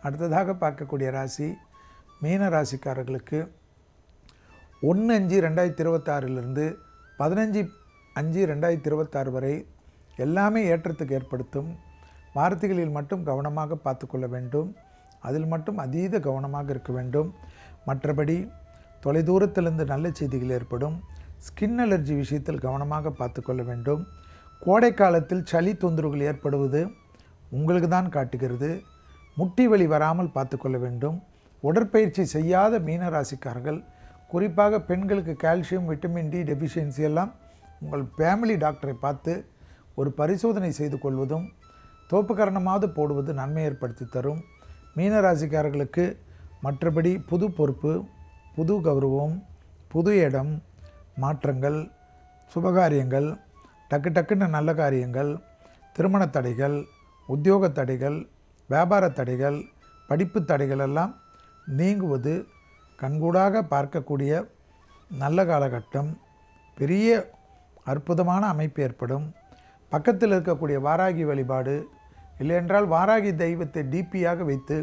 அடுத்ததாக பார்க்கக்கூடிய ராசி மீன ராசிக்காரர்களுக்கு 1/5/2026 15/5/2026 வரை எல்லாமே ஏற்றத்துக்கு ஏற்படுத்தும். வார்த்தைகளில் மட்டும் கவனமாக பார்த்து கொள்ள வேண்டும். அதில் மட்டும் அதீத கவனமாக இருக்க வேண்டும். மற்றபடி தொலைதூரத்திலிருந்து நல்ல செய்திகள் ஏற்படும். ஸ்கின் அலர்ஜி விஷயத்தில் கவனமாக பார்த்து கொள்ள வேண்டும். கோடை காலத்தில் சளி தொந்தரவுகள் ஏற்படுவது உங்களுக்கு தான் காட்டுகிறது. முட்டி வலி வராமல் பார்த்து கொள்ள வேண்டும். உடற்பயிற்சி செய்யாத மீனராசிக்காரர்கள், குறிப்பாக பெண்களுக்கு கால்சியம், விட்டமின் டி டெஃபிஷியன்சி எல்லாம் உங்கள் ஃபேமிலி டாக்டரை பார்த்து ஒரு பரிசோதனை செய்து கொள்வதும் தோப்புக்கரணமாவது போடுவது நன்மை ஏற்படுத்தி தரும். மீனராசிக்காரர்களுக்கு மற்றபடி புது பொறுப்பு, புது கௌரவம், புது இடம், மாற்றங்கள், சுபகாரியங்கள், டக்குன்னு நல்ல காரியங்கள், திருமண தடைகள், உத்தியோக தடைகள், வியாபார தடைகள், படிப்பு தடைகள் எல்லாம் நீங்குவது கண்கூடாக பார்க்கக்கூடிய நல்ல காலகட்டம். பெரிய அற்புதமான அமைப்பு ஏற்படும். பக்கத்தில் இருக்கக்கூடிய வாராகி வழிபாடு, இல்லையென்றால் வாராகி தெய்வத்தை டிபியாக வைத்து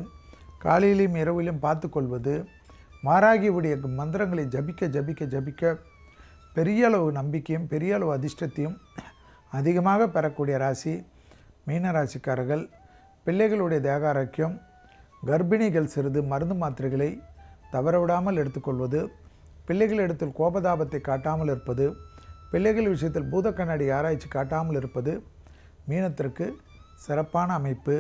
காலையிலும் இரவிலும் பார்த்து கொள்வது, வாராகியுடைய மந்திரங்களை ஜபிக்க பெரிய அளவு நம்பிக்கையும் பெரிய அளவு அதிர்ஷ்டத்தையும் அதிகமாக பெறக்கூடிய ராசி மீனராசிக்காரர்கள். பிள்ளைகளுடைய தேக ஆரோக்கியம், கர்ப்பிணிகள் சிறிது மருந்து மாத்திரைகளை தவறவிடாமல் எடுத்துக்கொள்வது, பிள்ளைகளிடத்தில் கோபதாபத்தை காட்டாமல் இருப்பது, பிள்ளைகள் விஷயத்தில் பூத கண்ணாடி ஆராய்ச்சி காட்டாமல் இருப்பது மீனத்திற்கு சிறப்பான அமைப்பு.